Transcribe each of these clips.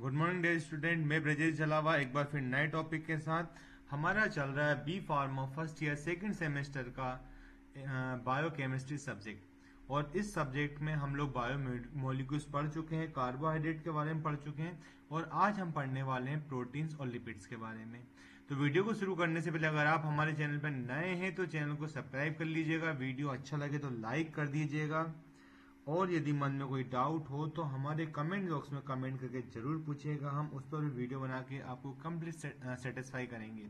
Good morning dear student, मैं ब्रजेश जलावा एक बार फिर नए टॉपिक के साथ। हमारा चल रहा है B pharma first year second semester का बायोकेमिस्ट्री सब्जेक्ट। और इस सब्जेक्ट में हम लोग बायोमोलिक्यूल्स पढ़ चुके हैं, कार्बोहाइड्रेट के बारे में पढ़ चुके हैं, और आज हम पढ़ने वाले हैं प्रोटीन्स और लिपिड्स के बारे में। तो वीडियो को शुरू करने से पहले अगर आप हमारे चैनल पर नए हैं तो चैनल को सब्सक्राइब कर लीजिएगा, वीडियो अच्छा लगे तो लाइक कर दीजिएगा, और यदि मन में कोई डाउट हो तो हमारे कमेंट बॉक्स में कमेंट करके जरूर पूछिएगा। हम उस पर भी वीडियो बना के आपको कंप्लीट सेटिस्फाई करेंगे।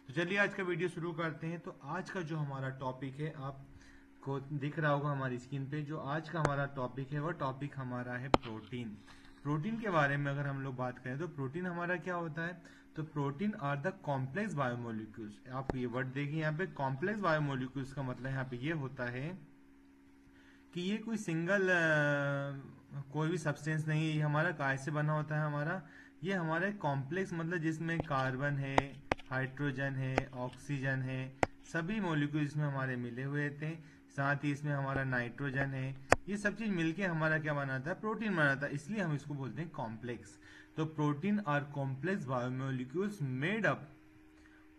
तो चलिए आज का वीडियो शुरू करते हैं। तो आज का जो हमारा टॉपिक है, आपको दिख रहा होगा हमारी स्क्रीन पे, जो आज का हमारा टॉपिक है वो टॉपिक हमारा है प्रोटीन। प्रोटीन के बारे में अगर हम लोग बात करें तो प्रोटीन हमारा क्या होता है, तो protein are the complex biomolecules. आप ये वर्ड देखिए यहाँ पे, कॉम्प्लेक्स बायोमोलिक्यूल्स का मतलब यहाँ पे ये होता है कि ये कोई सिंगल कोई भी सब्सटेंस नहीं है। ये हमारा काय से बना होता है, ये हमारा कॉम्प्लेक्स मतलब जिसमें कार्बन है, हाइड्रोजन है, ऑक्सीजन है, सभी मॉलिक्यूल इसमें हमारे मिले हुए थे। साथ ही इसमें हमारा नाइट्रोजन है, ये सब चीज मिलके हमारा क्या बनाता है, प्रोटीन बनाता है। इसलिए हम इसको बोलते हैं कॉम्प्लेक्स। तो protein are complex biomolecules made up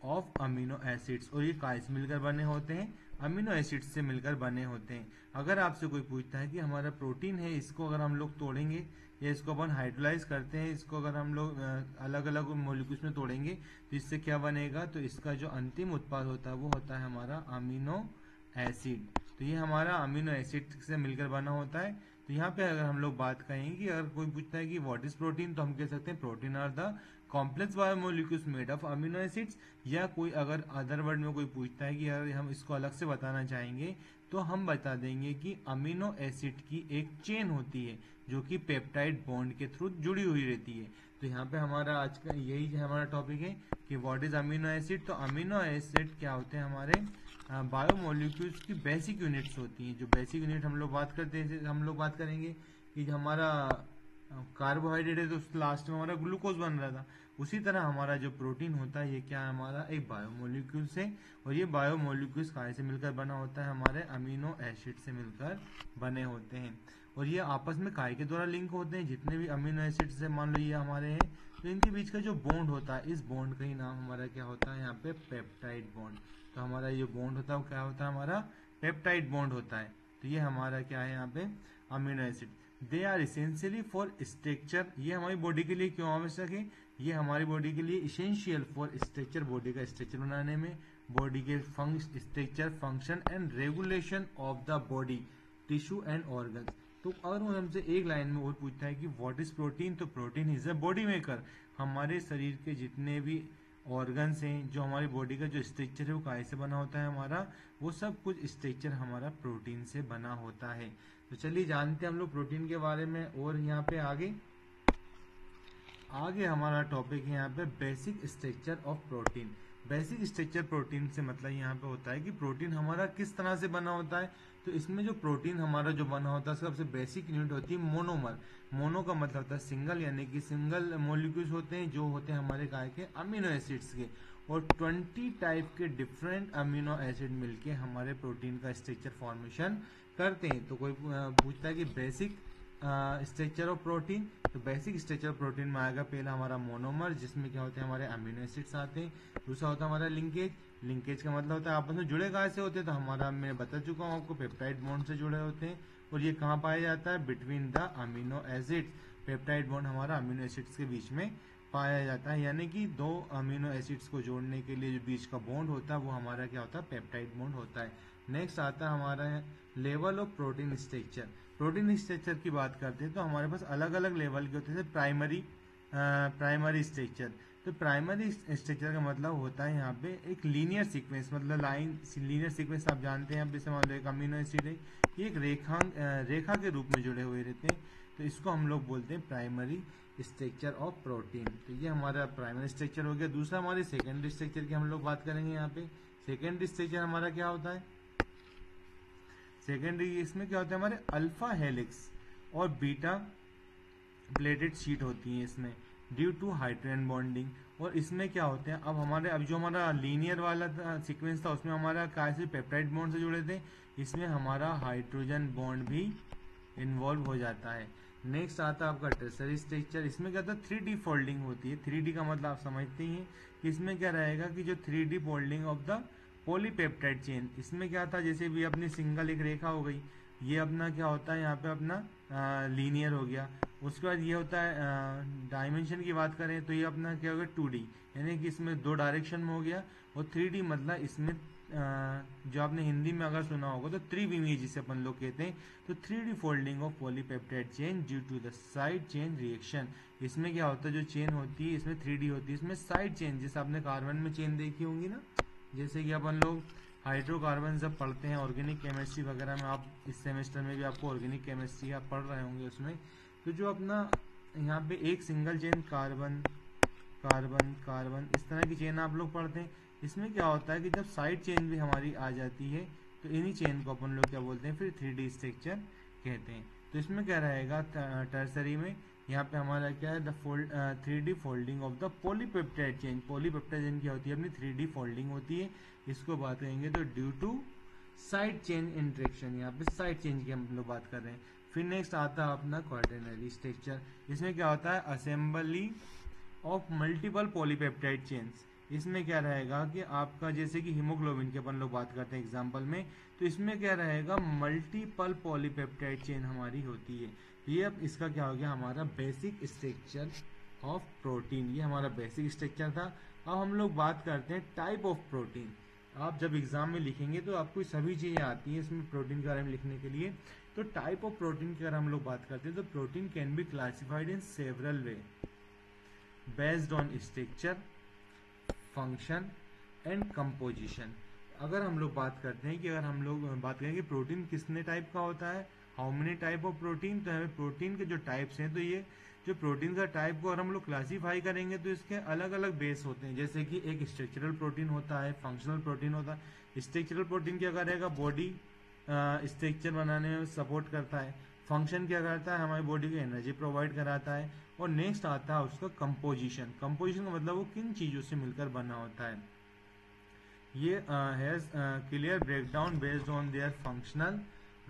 of amino acids, और ये काय से मिलकर बने होते हैं, अमीनो एसिड्स से मिलकर बने होते हैं। अगर आपसे कोई पूछता है कि हमारा प्रोटीन है, इसको अगर हम लोग तोड़ेंगे या इसको अपन हाइड्रोलाइज करते हैं, इसको अगर हम लोग अलग अलग मॉलिक्यूल्स में तोड़ेंगे तो इससे क्या बनेगा, तो इसका जो अंतिम उत्पाद होता है वो होता है हमारा अमीनो एसिड। तो ये हमारा अमीनो एसिड से मिलकर बना होता है। तो यहाँ पे अगर हम लोग बात करेंगे कि अगर कोई पूछता है कि व्हाट इज प्रोटीन, तो हम कह सकते हैं protein are the complex biomolecules made of amino acids. या कोई अगर अदर वर्ड में कोई पूछता है कि अगर हम इसको अलग से बताना चाहेंगे तो हम बता देंगे कि अमीनो एसिड की एक चेन होती है जो कि पेप्टाइड बॉन्ड के थ्रू जुड़ी हुई रहती है। तो यहाँ पे हमारा आज का यही हमारा टॉपिक है कि व्हाट इज अमीनो एसिड। तो अमीनो एसिड क्या होते हैं, हमारे बायोमोलिक्यूल्स की बेसिक यूनिट्स होती हैं। जो बेसिक यूनिट हम लोग बात करते हैं, हम लोग बात करेंगे कि हमारा कार्बोहाइड्रेट है तो उसके लास्ट में हमारा ग्लूकोज बन रहा था, उसी तरह हमारा जो प्रोटीन होता है ये क्या है, हमारा एक बायोमोलिक्यूल्स है। और ये बायोमोलिक्यूल्स कहाँ से मिलकर बना होता है, हमारे अमीनो एसिड से मिलकर बने होते हैं। और ये आपस में काय के द्वारा लिंक होते हैं, जितने भी अमीनो एसिड से मान लो ये हमारे हैं, तो इनके बीच का जो बॉन्ड होता है, इस बॉन्ड का ही नाम हमारा क्या होता है यहाँ पे, पेप्टाइड बॉन्ड। तो हमारा ये बॉन्ड होता है वो क्या होता है, हमारा पेप्टाइड बॉन्ड होता है। तो ये हमारा क्या है यहाँ पे, amino acid. They are essentially for structure. ये हमारी बॉडी के लिए क्यों आवश्यक है, ये हमारी बॉडी के लिए इसेंशियल फॉर स्ट्रक्चर, बॉडी का स्ट्रक्चर बनाने में, बॉडी के structure, function and regulation of the body, tissue and organs. तो अगर वो हमसे एक लाइन में और पूछता है कि व्हाट इज प्रोटीन, तो protein is a body maker. हमारे शरीर के जितने भी ऑर्गन्स हैं, जो हमारी बॉडी का जो स्ट्रक्चर है वो काय से बना होता है हमारा, वो सब कुछ स्ट्रक्चर हमारा प्रोटीन से बना होता है। तो चलिए जानते हैं हम लोग प्रोटीन के बारे में। और यहाँ पे आगे हमारा टॉपिक है यहाँ पे basic structure of protein. Basic structure protein से मतलब यहाँ पे होता है कि प्रोटीन हमारा किस तरह से बना होता है। तो इसमें जो प्रोटीन हमारा जो बना होता है, सबसे बेसिक यूनिट होती है मोनोमर। मोनो का मतलब होता है सिंगल, यानी कि सिंगल मॉलिक्यूल्स होते हैं जो होते हैं हमारे काय के, अमीनो एसिड्स के। और 20 टाइप के डिफरेंट अमीनो एसिड मिलके हमारे प्रोटीन का स्ट्रक्चर फॉर्मेशन करते हैं। तो कोई पूछता है कि बेसिक स्ट्रक्चर ऑफ प्रोटीन, तो बेसिक स्ट्रक्चर ऑफ प्रोटीन में आएगा पहला हमारा मोनोमर, जिसमें क्या होते हैं हमारे अमीनो एसिड्स आते हैं। दूसरा होता है हमारा लिंकेज। लिंकेज का मतलब होता है आपस में जुड़े कहाँ से होते हैं, तो हमारा मैं बता चुका हूँ आपको, पेप्टाइड बॉन्ड से जुड़े होते हैं। और ये कहाँ पाया जाता है, between the amino acids. Peptide bond हमारा अमीनो एसिड्स के बीच में पाया जाता है, यानी कि दो अमीनो एसिड्स को जोड़ने के लिए जो बीच का बॉन्ड होता है वो हमारा क्या होता है, पेप्टाइड बॉन्ड होता है। नेक्स्ट आता है हमारा level of protein structure. Protein structure की बात करते हैं तो हमारे पास अलग अलग लेवल के होते हैं। प्राइमरी स्ट्रक्चर, तो प्राइमरी स्ट्रक्चर का मतलब होता है यहाँ पे एक लीनियर सीक्वेंस, मतलब लीनियर सीक्वेंस आप जानते हैं। जैसे मान लो एक अमीनो एसिड है, ये एक रेखा के रूप में जुड़े हुए रहते हैं, तो इसको हम लोग बोलते हैं प्राइमरी स्ट्रक्चर ऑफ प्रोटीन। तो ये हमारा प्राइमरी स्ट्रक्चर हो गया। दूसरा हमारे सेकेंडरी स्ट्रक्चर की हम लोग बात करेंगे। यहाँ पे सेकेंडरी स्ट्रक्चर हमारा क्या होता है, सेकेंडरी इसमें क्या होता है, हमारे अल्फा हेलिक्स और बीटा प्लेटेड शीट होती है इसमें, ड्यू टू हाइड्रोजन बॉन्डिंग। और इसमें क्या होते हैं, अब जो हमारा लीनियर वाला सीक्वेंस था उसमें हमारा क्या से पेप्टाइड बॉन्ड से जुड़े थे, इसमें हमारा हाइड्रोजन बॉन्ड भी इन्वॉल्व हो जाता है। नेक्स्ट आता है आपका टर्सरी स्ट्रक्चर। इसमें क्या होता है 3D फोल्डिंग होती है। 3D का मतलब आप समझते ही हैं कि इसमें क्या रहेगा कि जो 3D folding of the polypeptide chain. इसमें क्या था, जैसे भी अपनी सिंगल एक रेखा हो गई, ये अपना क्या होता है यहाँ पे अपना लीनियर हो गया। उसके बाद ये होता है डायमेंशन की बात करें तो ये अपना क्या हो गया 2D, यानी कि इसमें 2 डायरेक्शन में हो गया। और 3D मतलब इसमें जो आपने हिंदी में अगर सुना होगा तो त्रिविमीय जिसे अपन लोग कहते हैं। तो 3D folding of polypeptide chain due to the side chain reaction. इसमें क्या होता है, जो चेन होती है इसमें 3D होती है, इसमें साइड चेन, जैसे आपने कार्बन में चेन देखी होंगी ना, जैसे कि अपन लोग हाइड्रोकार्बन जब पढ़ते हैं ऑर्गेनिक केमिस्ट्री वगैरह में, आप इस सेमेस्टर में भी आपको ऑर्गेनिक केमिस्ट्री आप पढ़ रहे होंगे उसमें, तो जो अपना यहाँ पे एक single chain carbon carbon carbon इस तरह की चेन आप लोग पढ़ते हैं। इसमें क्या होता है कि जब साइड चेन भी हमारी आ जाती है तो इन्हीं चेन को अपन लोग क्या बोलते हैं फिर 3D स्ट्रक्चर कहते हैं। तो इसमें क्या रहेगा टर्सरी में, यहाँ पे हमारा क्या है the 3D folding of the polypeptide chain. Polypeptide chain क्या होती है अपनी 3D फोल्डिंग होती है। इसको बात करेंगे तो due to side chain interaction, यहाँ पे साइड चेन की हम लोग बात कर रहे हैं। फिर नेक्स्ट आता है अपना क्वाटरनरी स्ट्रक्चर। इसमें क्या होता है assembly of multiple polypeptide chains. इसमें क्या रहेगा कि आपका जैसे कि हीमोग्लोबिन की अपन लोग बात करते हैं एग्जांपल में, तो इसमें क्या रहेगा मल्टीपल पॉलीपेप्टाइड चेन हमारी होती है। ये अब इसका क्या हो गया हमारा बेसिक स्ट्रक्चर ऑफ प्रोटीन, ये हमारा बेसिक स्ट्रक्चर था। अब हम लोग बात करते हैं टाइप ऑफ प्रोटीन। आप जब एग्जाम में लिखेंगे तो आपको सभी चीजें आती हैं इसमें प्रोटीन के बारे में लिखने के लिए। तो टाइप ऑफ प्रोटीन की अगर हम लोग बात करते हैं तो protein can be classified in several way based on structure, function and composition. अगर हम लोग बात करते हैं कि अगर हम लोग बात करेंगे प्रोटीन कितने टाइप का होता है, how many type of protein, तो हमें प्रोटीन के जो टाइप्स हैं तो ये जो प्रोटीन का टाइप को अगर हम लोग क्लासीफाई करेंगे तो इसके अलग अलग बेस होते हैं। जैसे कि एक स्ट्रक्चरल प्रोटीन होता है, फंक्शनल प्रोटीन होता है। स्ट्रक्चरल प्रोटीन क्या करेगा, बॉडी स्ट्रक्चर बनाने में सपोर्ट करता है। फंक्शन क्या करता है, हमारी बॉडी को एनर्जी प्रोवाइड कराता है। और नेक्स्ट आता है उसका कंपोजिशन। कंपोजिशन का मतलब वो किन चीजों से मिलकर बना होता है। ये has clear breakdown based on their functional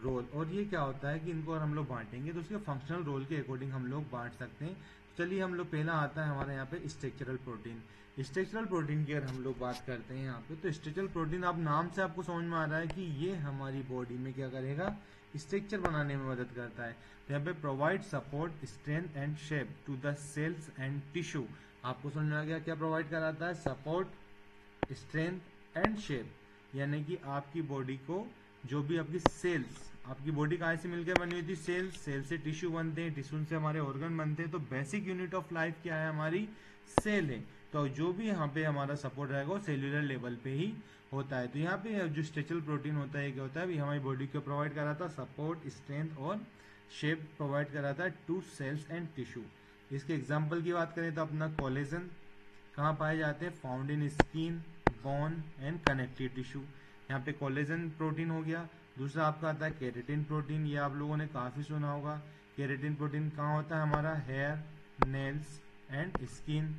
role. और ये क्या होता है कि इनको अगर हम लोग बांटेंगे तो उसके फंक्शनल रोल के अकॉर्डिंग हम लोग बांट सकते हैं। चलिए हम लोग पहला आता है हमारे यहाँ पे स्ट्रक्चरल प्रोटीन। स्ट्रक्चरल प्रोटीन की अगर हम लोग बात करते हैं यहाँ पे, तो स्ट्रक्चरल प्रोटीन आप नाम से आपको समझ में आ रहा है कि ये हमारी बॉडी में क्या करेगा, स्ट्रक्चर बनाने में मदद करता है। तो यहाँ पे provide support strength and shape to the cells and tissue. आपको समझ में आ गया क्या प्रोवाइड कराता है, सपोर्ट स्ट्रेंथ एंड शेप, यानी कि आपकी बॉडी को जो भी आपकी सेल्स, आपकी बॉडी कहाँ से मिलकर बनी हुई थी, सेल्स, सेल से टिश्यू बनते हैं, टिश्यू से हमारे ऑर्गन बनते हैं। तो बेसिक यूनिट ऑफ लाइफ क्या है हमारी, सेल है। तो जो भी यहाँ पे हमारा सपोर्ट रहेगा वो सेल्यूलर लेवल पे ही होता है। तो यहाँ पे जो स्ट्रक्चरल प्रोटीन होता है क्या होता है, हमारी बॉडी को प्रोवाइड कराता है सपोर्ट स्ट्रेंथ और शेप प्रोवाइड कराता है टू सेल्स एंड टिश्यू। इसके एग्जाम्पल की बात करें तो अपना कोलेजन कहाँ पाए जाते हैं, found in skin, bone and connective tissue. यहाँ पे कोलेजन प्रोटीन हो गया। दूसरा आपका आता है केराटिन प्रोटीन, ये आप लोगों ने काफी सुना होगा। केराटिन प्रोटीन कहाँ होता है हमारा, हेयर, नेल्स एंड स्किन।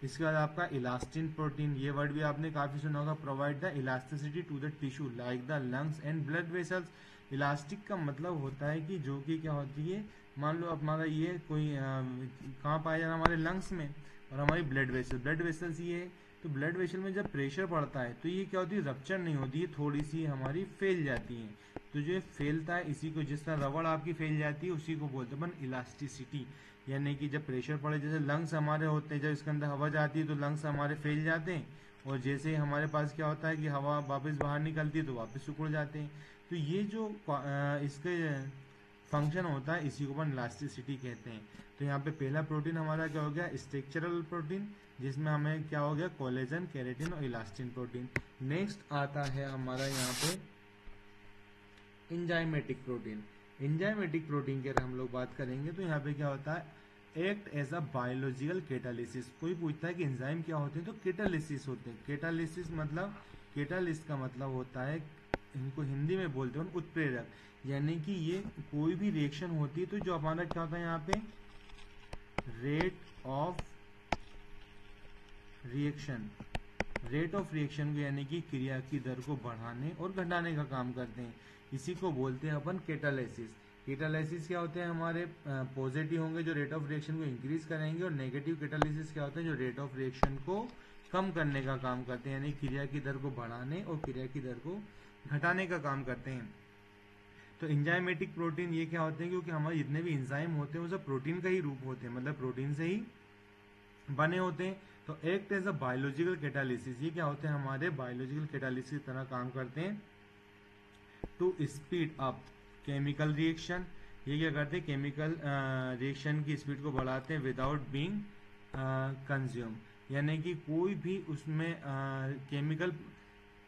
इसके बाद आपका इलास्टिन प्रोटीन, ये वर्ड भी आपने काफी सुना होगा, provide the elasticity to the tissue like the lungs and blood vessels. Elastic का मतलब होता है कि जो कि क्या होती है, मान लो हमारा ये कोई कहाँ पाया जा रहा है, हमारे लंग्स में, और हमारी ब्लड वेसल, ब्लड वेसल्स ये है। तो ब्लड वेसल में जब प्रेशर पड़ता है तो ये क्या होती है, रप्चर नहीं होती है, थोड़ी सी हमारी फैल जाती है। तो जो फैलता है इसी को, जिस तरह रबड़ आपकी फैल जाती है उसी को बोलते हैं अपन इलास्टिसिटी। यानी कि जब प्रेशर पड़े, जैसे लंग्स हमारे होते हैं, जब इसके अंदर हवा जाती है तो लंग्स हमारे फैल जाते हैं, और जैसे हमारे पास क्या होता है कि हवा वापस बाहर निकलती है तो वापस सिकुड़ जाते हैं। तो ये जो इसके फंक्शन होता है इसी को अपन इलास्टिसिटी कहते हैं। तो यहाँ पे पहला प्रोटीन हमारा क्या हो गया, स्ट्रक्चरल प्रोटीन, जिसमें हमें क्या हो गया, कोलेजन, केराटिन और इलास्टिन प्रोटीन। नेक्स्ट आता है हमारा यहाँ पे एंजाइमेटिक प्रोटीन। एंजाइमेटिक प्रोटीन की अगर हम लोग बात करेंगे तो यहाँ पे क्या होता है, act as a biological catalysis. कोई पूछता है कि एंजाइम क्या होते हैं, तो कैटालिसिस होते हैं। कैटालिसिस मतलब, कैटालिस्ट का मतलब होता है, इनको हिंदी में बोलते हैं उत्प्रेरक, यानी कि ये कोई भी रिएक्शन होती है तो जो हमारा क्या होता है यहाँ पे, rate of reaction, rate of reaction को यानी कि क्रिया की दर को बढ़ाने और घटाने का काम करते हैं। इसी को बोलते हैं अपन कैटालिसिस। कैटालिसिस क्या होते हैं हमारे पॉजिटिव होंगे जो रेट ऑफ रिएक्शन को इंक्रीज करेंगे, और नेगेटिव कैटालिसिस क्या होते हैं जो रेट ऑफ रिएक्शन को कम करने का काम करते हैं, यानी क्रिया की दर को बढ़ाने और क्रिया की दर को घटाने का काम करते हैं। तो एंजाइमेटिक प्रोटीन ये क्या होते हैं, क्योंकि हमारे जितने भी एंजाइम होते हैं वो सब प्रोटीन का ही रूप होते हैं, मतलब प्रोटीन से ही बने होते हैं। तो act as a biological catalysis, ये क्या होते हैं हमारे बायोलॉजिकल कैटालिसिस की तरह काम करते हैं to speed up chemical reaction. ये क्या करते हैं, केमिकल रिएक्शन की स्पीड को बढ़ाते हैं विदाउट बीइंग कंज्यूम, यानी कि कोई भी उसमें केमिकल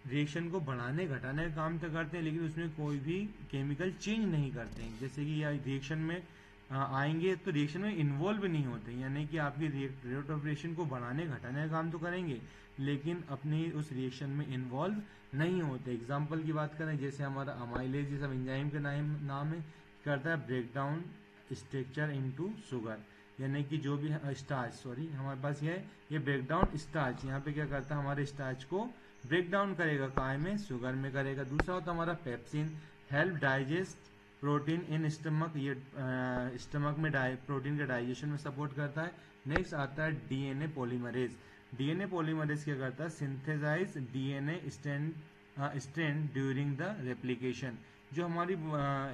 रिएक्शन को बढ़ाने घटाने का काम तो करते हैं, लेकिन उसमें कोई भी केमिकल चेंज नहीं करते हैं। जैसे कि रिएक्शन में आएंगे तो रिएक्शन में इन्वॉल्व नहीं होते, यानी कि आपकी रेट ऑफ रिएक्शन को बढ़ाने घटाने का काम तो करेंगे, लेकिन अपनी उस रिएक्शन में इन्वॉल्व नहीं होते। एग्जाम्पल की बात करें, जैसे हमारा अमाइलेज, ये सब एंजाइम के नाम है, करता है break down structure into sugar, यानी कि जो भी स्टार्च, हमारे पास ये ब्रेक डाउन स्टार्च, यहाँ पे क्या करता है हमारे स्टार्च को ब्रेक डाउन करेगा, काय में, शुगर में करेगा। दूसरा होता है हमारा pepsin, help digest protein in stomach, ये स्टमक में प्रोटीन के डाइजेशन में सपोर्ट करता है। नेक्स्ट आता है डीएनए पॉलीमरेज। डीएनए पॉलीमरेज क्या करता है, synthesize DNA strand during the replication. जो हमारी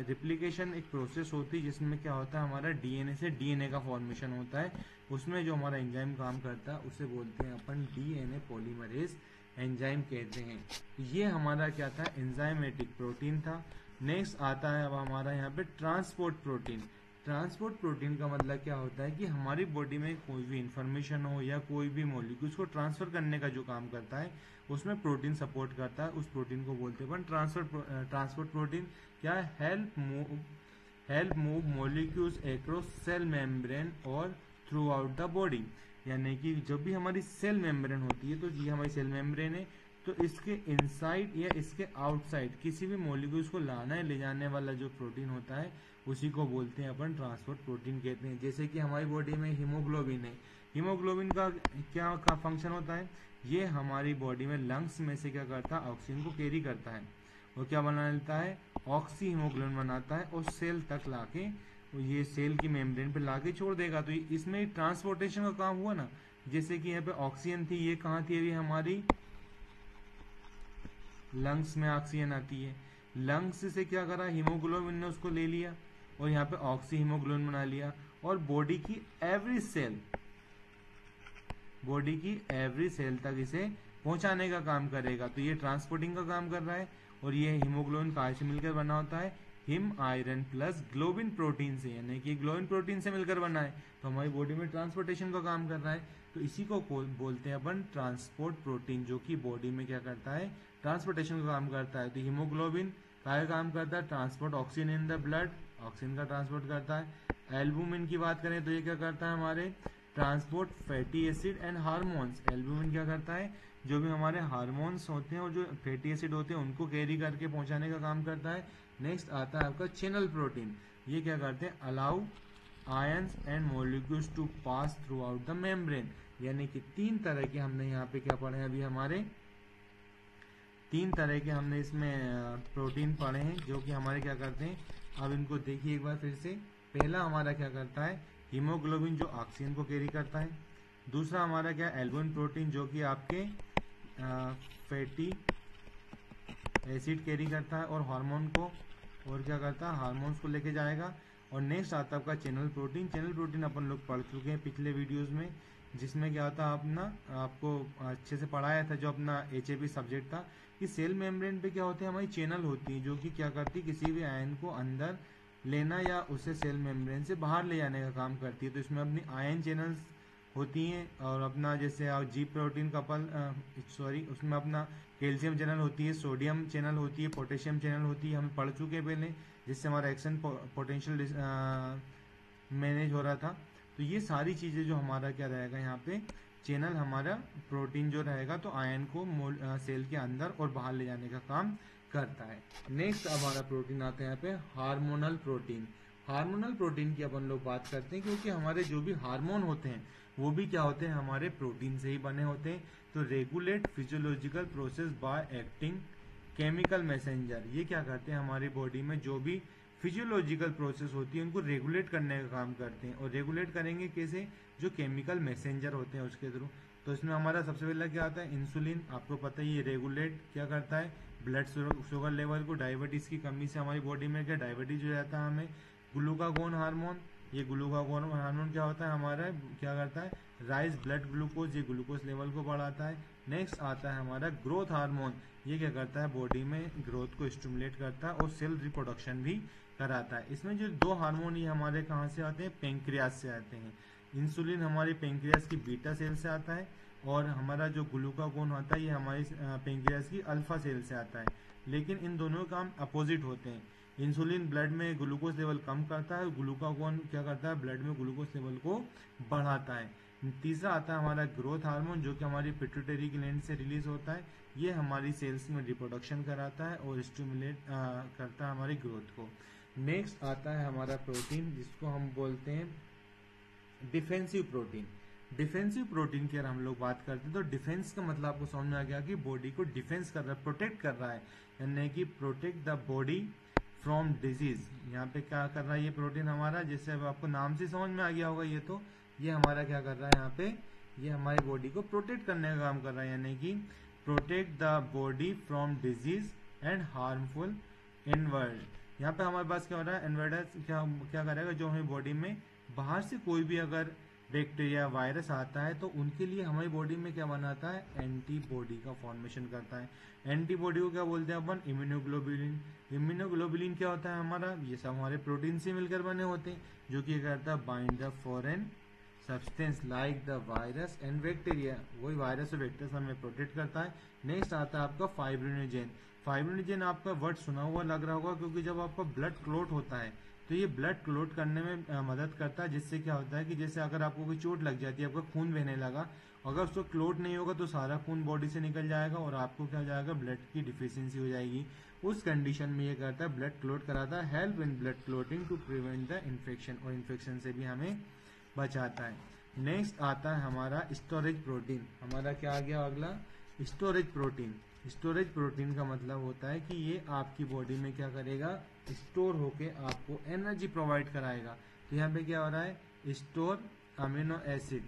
रेप्लिकेशन एक प्रोसेस होती है जिसमें क्या होता है हमारा डीएनए से डीएनए का फॉर्मेशन होता है, उसमें जो हमारा एंजाइम काम करता है उसे बोलते हैं अपन डीएनए पॉलीमरेज एंजाइम कहते हैं। ये हमारा क्या था, एंजाइमेटिक प्रोटीन था। नेक्स्ट आता है अब हमारा यहाँ पे ट्रांसपोर्ट प्रोटीन। ट्रांसपोर्ट प्रोटीन का मतलब क्या होता है कि हमारी बॉडी में कोई भी इंफॉर्मेशन हो या कोई भी मॉलिक्यूल्स को ट्रांसफर करने का जो काम करता है उसमें प्रोटीन सपोर्ट करता है, उस प्रोटीन को बोलते हैं अपन ट्रांसपोर्ट प्रोटीन। क्या है, help move molecules across cell membrane और थ्रू आउट द बॉडी, यानी कि जब भी हमारी सेल मेम्ब्रेन होती है, तो ये हमारी सेल मेम्ब्रेन है, तो इसके इनसाइड या इसके आउटसाइड किसी भी मॉलिक्यूल्स को लाना है ले जाने वाला जो प्रोटीन होता है उसी को बोलते हैं अपन ट्रांसपोर्ट प्रोटीन कहते हैं। जैसे कि हमारी बॉडी में हीमोग्लोबिन है, हीमोग्लोबिन का क्या फंक्शन होता है, ये हमारी बॉडी में लंग्स में से क्या करता है, ऑक्सीजन को कैरी करता है और क्या बना लेता है, ऑक्सी हीमोग्लोबिन बनाता है और सेल तक लाके, ये सेल की मेम्ब्रेन पे लाके छोड़ देगा। तो इसमें ट्रांसपोर्टेशन का काम हुआ ना, जैसे कि यहाँ पे ऑक्सीजन थी, ये कहाँ थी, अभी हमारी लंग्स में ऑक्सीजन आती है, लंग्स से क्या करा, हीमोग्लोबिन ने उसको ले लिया और यहाँ पे ऑक्सी हीमोग्लोबिन बना लिया, और बॉडी की एवरी सेल तक इसे पहुंचाने का काम करेगा। तो ये ट्रांसपोर्टिंग का काम कर रहा है, और ये हीमोग्लोबिन कहाँ से मिलकर बना होता है, him iron plus globin protein से, यानी कि ग्लोबिन प्रोटीन से मिलकर बना है, तो हमारी बॉडी में ट्रांसपोर्टेशन का काम कर रहा है। तो इसी को बोलते हैं अपन ट्रांसपोर्ट प्रोटीन, जो कि बॉडी में क्या करता है, ट्रांसपोर्टेशन का काम करता है। तो हीमोग्लोबिन का काम करता है transport oxygen in the blood, oxygen का ट्रांसपोर्ट करता है। एल्बुमिन की बात करें तो ये क्या करता है, हमारे transport fatty acid and hormones. Albumin क्या करता है, जो भी हमारे हार्मोन्स होते हैं और जो फैटी एसिड होते हैं उनको कैरी करके पहुंचाने का काम करता है। नेक्स्ट आता है आपका चैनल प्रोटीन, ये क्या करते हैं, allow ions and molecules to pass throughout the membrane, यानी कि तीन तरह के हमने यहाँ पे क्या पढ़े हैं, अभी हमारे तीन तरह के हमने इसमें प्रोटीन पढ़े हैं जो कि हमारे क्या करते हैं। अब इनको देखिए एक बार फिर से। पहला हमारा क्या करता है, हीमोग्लोबिन जो ऑक्सीजन को कैरी करता है। दूसरा हमारा क्या, एल्बुमिन प्रोटीन जो कि आपके फैटी एसिड कैरी करता है और हार्मोन को, और क्या करता है, हार्मोन्स को लेके जाएगा। और नेक्स्ट आता है आपका चैनल प्रोटीन। चैनल प्रोटीन अपन लोग पढ़ चुके हैं पिछले वीडियोस में, जिसमें क्या होता है अपना आपको अच्छे से पढ़ाया था जो अपना HAP सब्जेक्ट था, कि सेल मेम्ब्रेन पे क्या होते हैं, हमारी चैनल होती है जो कि क्या करती है, किसी भी आयन को अंदर लेना या उसे सेल मेम्ब्रेन से बाहर ले जाने का काम करती है। तो इसमें अपनी आयन चैनल्स होती हैं, और अपना जैसे जी प्रोटीन उसमें अपना कैल्शियम चैनल होती है, सोडियम चैनल होती है, पोटेशियम चैनल होती है, हम पढ़ चुके हैं पहले, जिससे हमारा एक्शन पोटेंशियल मैनेज हो रहा था। तो ये सारी चीज़ें जो हमारा क्या रहेगा यहाँ पे, चैनल हमारा प्रोटीन जो रहेगा तो आयन को सेल के अंदर और बाहर ले जाने का काम करता है। नेक्स्ट हमारा प्रोटीन आता है यहाँ पे हार्मोनल प्रोटीन। हार्मोनल प्रोटीन की अपन लोग बात करते हैं, क्योंकि हमारे जो भी हार्मोन होते हैं वो भी क्या होते हैं, हमारे प्रोटीन से ही बने होते हैं। तो regulate physiological process by acting chemical messenger, ये क्या करते हैं, हमारी बॉडी में जो भी फिजियोलॉजिकल प्रोसेस होती है उनको रेगुलेट करने का काम करते हैं। और रेगुलेट करेंगे कैसे? जो केमिकल मैसेंजर होते हैं उसके थ्रू। तो इसमें हमारा सबसे पहले क्या आता है? इंसुलिन। आपको पता ही, ये रेगुलेट क्या करता है? ब्लड शुगर लेवल को। डायबिटीज़ की कमी से हमारी बॉडी में क्या डायबिटीज हो जाता है हमें। ग्लूकागोन हार्मोन, ये ग्लूकागोन हार्मोन क्या होता है हमारा, क्या करता है? राइज ब्लड ग्लूकोज, ये ग्लूकोज लेवल को बढ़ाता है। नेक्स्ट आता है हमारा ग्रोथ हार्मोन, ये क्या करता है? बॉडी में ग्रोथ को स्टिमुलेट करता है और सेल रिप्रोडक्शन भी कराता है। इसमें जो दो हार्मोन ये हमारे कहाँ से आते हैं? पेंक्रियाज से आते हैं। इंसुलिन हमारे पेंक्रियाज की बीटा सेल से आता है और हमारा जो ग्लूकागोन होता है ये हमारी पेंक्रियाज की अल्फा सेल से आता है। लेकिन इन दोनों के काम अपोजिट होते हैं। इंसुलिन ब्लड में ग्लूकोज लेवल कम करता है, ग्लूकागोन क्या करता है? ब्लड में ग्लूकोज लेवल को बढ़ाता है। तीसरा आता है हमारा ग्रोथ हार्मोन, जो कि हमारी पिट्यूटरी ग्लैंड से रिलीज होता है। ये हमारी सेल्स में रिप्रोडक्शन कराता है और स्टिमुलेट करता है हमारी ग्रोथ को। नेक्स्ट आता है हमारा प्रोटीन, जिसको हम बोलते हैं डिफेंसिव प्रोटीन। डिफेंसिव प्रोटीन की अगर हम लोग बात करते हैं तो डिफेंस का मतलब आपको समझ में आ गया कि बॉडी को डिफेंस कर रहा है, प्रोटेक्ट कर रहा है, यानी कि protect the body from disease. यहाँ पे क्या कर रहा है ये प्रोटीन हमारा? जैसे अब आपको नाम से समझ में आ गया होगा, ये हमारा क्या कर रहा है यहाँ पे? ये हमारी बॉडी को प्रोटेक्ट करने का काम कर रहा है, यानी कि protect the body from disease and harmful inward. यहाँ पे हमारे पास क्या हो रहा है? इन्वर्टर क्या करेगा? जो हमारी बॉडी में बाहर से कोई भी अगर बैक्टीरिया वायरस आता है तो उनके लिए हमारी बॉडी में क्या बनाता है? एंटीबॉडी का फॉर्मेशन करता है। एंटीबॉडी को क्या बोलते हैं अपन? इम्यूनोग्लोबुलिन। इम्यूनोग्लोबुलिन क्या होता है हमारा? ये सब हमारे प्रोटीन से मिलकर बने होते हैं, जो कि करता है bind the foreign substance like the virus and bacteria. वही वायरस और बैक्टीरिया हमें प्रोटेक्ट करता है। नेक्स्ट आता है आपका फाइब्रिनोजेन। फाइब्रिनोजेन आपका वर्ड सुना हुआ लग रहा होगा, क्योंकि जब आपका ब्लड क्लोट होता है तो ये ब्लड क्लोट करने में मदद करता है, जिससे क्या होता है कि जैसे अगर आपको कोई चोट लग जाती है, आपका खून बहने लगा, अगर उसको क्लोट नहीं होगा तो सारा खून बॉडी से निकल जाएगा और आपको क्या हो जाएगा? ब्लड की डिफिशियंसी हो जाएगी। उस कंडीशन में ये करता है ब्लड क्लोट कराता है, help in blood clotting to prevent the infection, और इन्फेक्शन से भी हमें बचाता है। नेक्स्ट आता है हमारा स्टोरेज प्रोटीन। हमारा क्या आ गया अगला? Storage protein. स्टोरेज प्रोटीन का मतलब होता है कि ये आपकी बॉडी में क्या करेगा? स्टोर होके आपको एनर्जी प्रोवाइड कराएगा। तो यहाँ पे क्या हो रहा है? Store amino acid,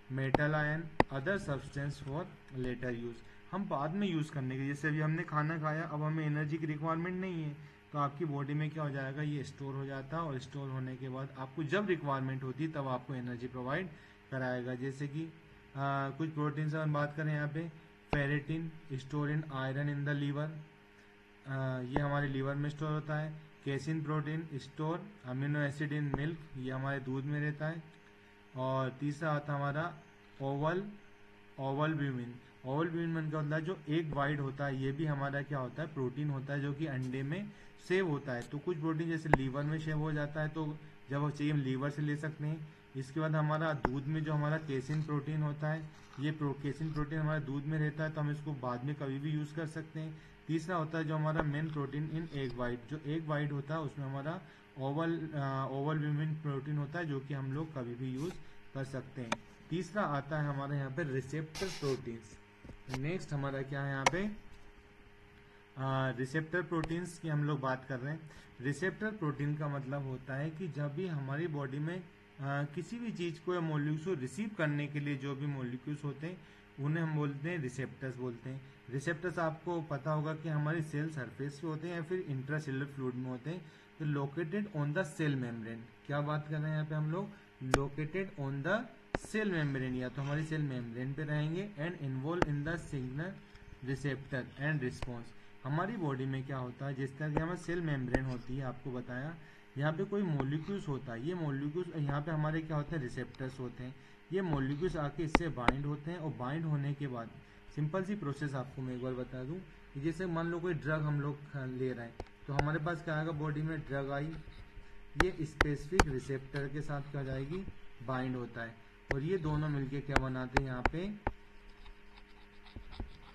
metal ion, other substance for later use. हम बाद में यूज करने के, जैसे अभी हमने खाना खाया, अब हमें एनर्जी की रिक्वायरमेंट नहीं है, तो आपकी बॉडी में क्या हो जाएगा? ये स्टोर हो जाता है और स्टोर होने के बाद आपको जब रिक्वायरमेंट होती है तब आपको एनर्जी प्रोवाइड कराएगा। जैसे कि कुछ प्रोटीन से हम बात करें यहाँ पे, ferritin store in iron in the liver, ये हमारे लीवर में स्टोर होता है। Casein protein store amino acid in milk, ये हमारे दूध में रहता है। और तीसरा आता है हमारा ओवल ब्यूमिन। ओवल ब्यूमिन का मतलब जो एग वाइट होता है, ये भी हमारा क्या होता है? प्रोटीन होता है, जो कि अंडे में सेव होता है। तो कुछ प्रोटीन जैसे लीवर में सेव हो जाता है, तो जब वो चाहिए हम लीवर से ले सकते हैं। इसके बाद हमारा दूध में जो हमारा केसिन प्रोटीन होता है, ये केसिन प्रोटीन हमारे दूध में रहता है, तो हम इसको बाद में कभी भी यूज कर सकते हैं। तीसरा होता है जो हमारा मेन प्रोटीन इन एग वाइट, जो एग वाइट होता है उसमें हमारा ओवल ब्यूमिन प्रोटीन होता है, जो कि हम लोग कभी भी यूज कर सकते हैं। तीसरा आता है हमारे यहाँ पे रिसेप्टर प्रोटीन्स। नेक्स्ट हमारा क्या है यहाँ पे? रिसेप्टर प्रोटीन्स की हम लोग बात कर रहे हैं। रिसेप्टर प्रोटीन का मतलब होता है कि जब भी हमारी बॉडी में किसी भी चीज को या मॉलिक्यूल्स को रिसीव करने के लिए जो भी मॉलिक्यूल्स होते हैं उन्हें हम बोलते हैं रिसेप्टर्स बोलते हैं। रिसेप्टर्स आपको पता होगा कि हमारी सेल सरफेस पे होते हैं या फिर इंट्रासेलुलर फ्लूइड में होते हैं। तो located on the cell membrane, क्या बात कर रहे हैं यहाँ पे हम लोग? Located on the cell membrane, या तो हमारी सेल मेम्ब्रेन पे रहेंगे। And involve in the signal receptor and response. हमारी बॉडी में क्या होता है, जिस तरह की हमारी सेल मेम्ब्रेन होती है, आपको बताया, यहाँ पे कोई मॉलिक्यूल्स होता है, ये मॉलिक्यूल्स यहाँ पे हमारे क्या होते हैं? रिसेप्टर्स होते हैं। ये मॉलिक्यूल्स आके इससे बाइंड होते हैं और बाइंड होने के बाद सिंपल सी प्रोसेस आपको मैं एक बार बता दूं कि जैसे मान लो कोई ड्रग हम लोग ले रहे हैं, तो हमारे पास क्या आएगा? बॉडी में ड्रग आई, ये स्पेसिफिक रिसेप्टर के साथ क्या जाएगी? बाइंड होता है, और ये दोनों मिलके क्या बनाते हैं? यहाँ पे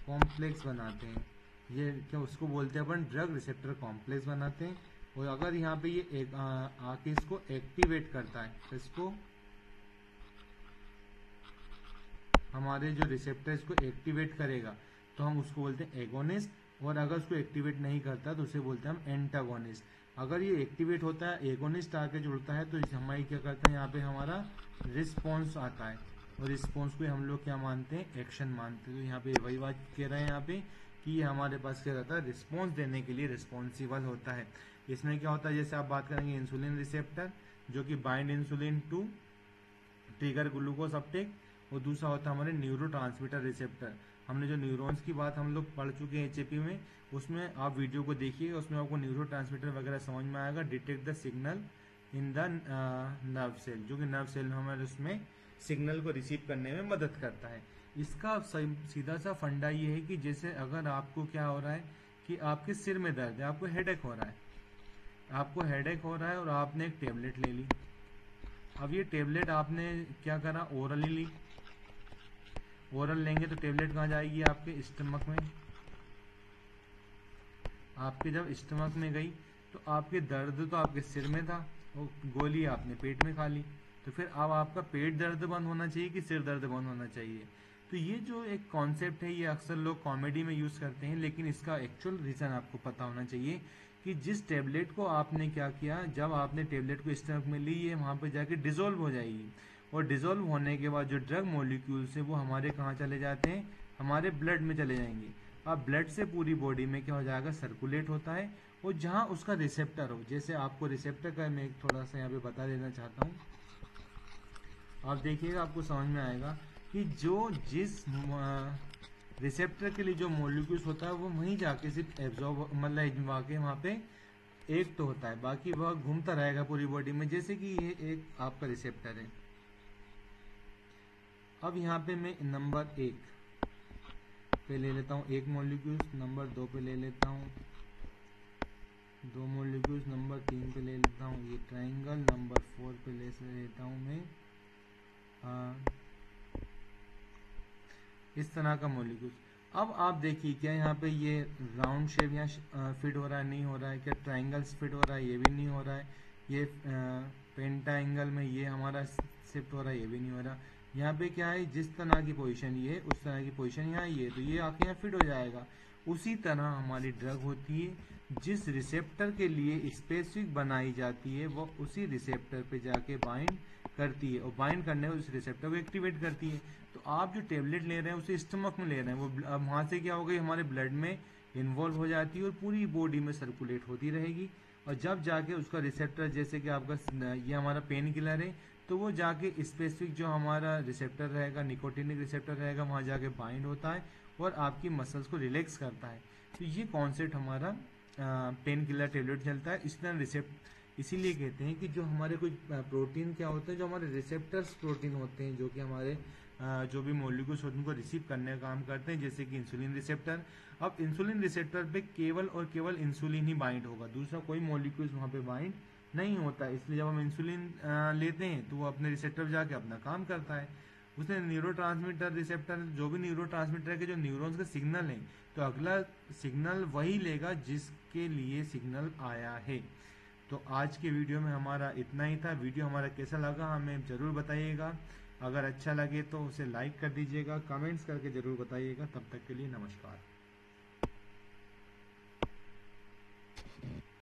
कॉम्प्लेक्स बनाते हैं। ये क्या उसको बोलते हैं अपन? ड्रग रिसेप्टर कॉम्प्लेक्स बनाते हैं। और अगर यहाँ पे ये आके इसको एक्टिवेट करता है, तो इसको हमारे जो रिसेप्टर इसको एक्टिवेट करेगा तो हम उसको बोलते हैं एगोनिस्ट, और अगर उसको एक्टिवेट नहीं करता तो उसे बोलते हैं हम एंटागोनिस्ट। अगर ये एक्टिवेट होता है, एगोनिस्ट आके जुड़ता है, तो हमारी क्या करते हैं, यहाँ पे हमारा रिस्पॉन्स आता है, और रिस्पॉन्स को हम लोग क्या मानते हैं, एक्शन मानते हैं। तो यहाँ पे वही बात कह रहे हैं यहाँ पे कि ये हमारे पास क्या रहता है, रिस्पॉन्स देने के लिए रिस्पॉन्सिबल होता है। इसमें क्या होता है, जैसे आप बात करेंगे इंसुलिन रिसेप्टर जो कि bind insulin to trigger glucose uptake, और दूसरा होता है हमारे न्यूरोट्रांसमीटर रिसेप्टर। हमने जो न्यूरॉन्स की बात हम लोग पढ़ चुके हैं एचएपी में, उसमें आप वीडियो को देखिए, उसमें आपको न्यूरोट्रांसमीटर वगैरह समझ में आएगा। Detect the signal in the nerve cell, जो कि नर्व सेल हमारे उसमें सिग्नल को रिसीव करने में मदद करता है। इसका सीधा सा फंडा ये है कि जैसे अगर आपको क्या हो रहा है कि आपके सिर में दर्द है, आपको हेडेक हो रहा है, आपको हेडेक हो रहा है और आपने एक टेबलेट ले ली। अब ये टेबलेट आपने क्या करा, ओरली ली। ओरल लेंगे तो टेबलेट कहाँ जाएगी, आपके स्टमक में। आपके जब स्टमक में गई तो आपके दर्द तो आपके सिर में था, और गोली आपने पेट में खा ली। तो फिर अब आपका पेट दर्द बंद होना चाहिए कि सिर दर्द बंद होना चाहिए। तो ये जो एक कॉन्सेप्ट है, ये अक्सर लोग कॉमेडी में यूज करते हैं, लेकिन इसका एक्चुअल रीजन आपको पता होना चाहिए कि जिस टेबलेट को आपने क्या किया, जब आपने टेबलेट को स्टमक में ली, ये वहां पे जाके डिसोल्व हो जाएगी, और डिसोल्व होने के बाद जो ड्रग मॉलिक्यूल्स है वो हमारे कहाँ चले जाते हैं, हमारे ब्लड में चले जाएंगे। अब ब्लड से पूरी बॉडी में क्या हो जाएगा, सर्कुलेट होता है, और जहाँ उसका रिसेप्टर हो, जैसे आपको रिसेप्टर का मैं थोड़ा सा यहाँ पे बता देना चाहता हूँ, आप देखिएगा आपको समझ में आएगा कि जो जिस रिसेप्टर के लिए जो मॉलिक्यूल्स होता है वो वहीं जाके सिर्फ एब्जॉर्ब मतलब वाके वहाँ पे एक तो होता है, बाकी वह घूमता रहेगा पूरी बॉडी में। जैसे कि ये एक आपका रिसेप्टर है। अब यहाँ पे मैं नंबर 1 पे ले लेता हूँ एक मॉलिक्यूल्स, नंबर 2 पे ले लेता हूँ 2 मॉलिक्यूल्स, नंबर 3 पे ले लेता हूँ ये ट्राइंगल, नंबर 4 पे ले लेता हूँ मैं इस तरह का मॉलिक्यूल्स। अब आप देखिए क्या यहाँ पे ये राउंड शेप यहाँ फिट हो रहा है, नहीं हो रहा है, क्या ट्राइंगल्स फिट हो रहा है, ये भी नहीं हो रहा है, ये पेंटाएंगल में ये हमारा शिफ्ट हो रहा है, ये भी नहीं हो रहा। यहाँ पे क्या है, जिस तरह की पोजीशन ये उस तरह की पोजीशन यहाँ ये, तो ये आके यहाँ फिट हो जाएगा। उसी तरह हमारी ड्रग होती है, जिस रिसेप्टर के लिए स्पेसिफिक बनाई जाती है वो उसी रिसेप्टर पे जाके बाइंड करती है, और बाइंड करने में उस रिसेप्टर को एक्टिवेट करती है। तो आप जो टेबलेट ले रहे हैं उसे स्टमक में ले रहे हैं, वो अब वहाँ से क्या हो गई, हमारे ब्लड में इन्वॉल्व हो जाती है और पूरी बॉडी में सर्कुलेट होती रहेगी। और जब जाके उसका रिसेप्टर, जैसे कि आपका ये हमारा पेन किलर है, तो वो जाके स्पेसिफिक जो हमारा रिसेप्टर रहेगा, निकोटिनिक रिसेप्टर रहेगा, वहाँ जाके बाइंड होता है और आपकी मसल्स को रिलैक्स करता है। तो ये कॉन्सेप्ट हमारा पेन किलर टेबलेट चलता है। इस तरह इसीलिए कहते हैं कि जो हमारे कुछ प्रोटीन क्या होते हैं, जो हमारे रिसेप्टर्स प्रोटीन होते हैं, जो कि हमारे जो भी मॉलिक्यूल्स होते हैं उनको रिसीव करने का काम करते हैं, जैसे कि इंसुलिन रिसेप्टर। अब इंसुलिन रिसेप्टर पे केवल और केवल इंसुलिन ही बाइंड होगा, दूसरा कोई मॉलिक्यूल्स वहाँ पे बाइंड नहीं होता। इसलिए जब हम इंसुलिन लेते हैं तो वो अपने रिसेप्टर जाके अपना काम करता है। उसने न्यूरोट्रांसमीटर रिसेप्टर, जो भी न्यूरोट्रांसमीटर के जो न्यूरॉन्स के सिग्नल हैं, तो अगला सिग्नल वही लेगा जिसके लिए सिग्नल आया है। तो आज के वीडियो में हमारा इतना ही था। वीडियो हमारा कैसा लगा हमें ज़रूर बताइएगा। अगर अच्छा लगे तो उसे लाइक कर दीजिएगा, कमेंट्स करके ज़रूर बताइएगा। तब तक के लिए नमस्कार।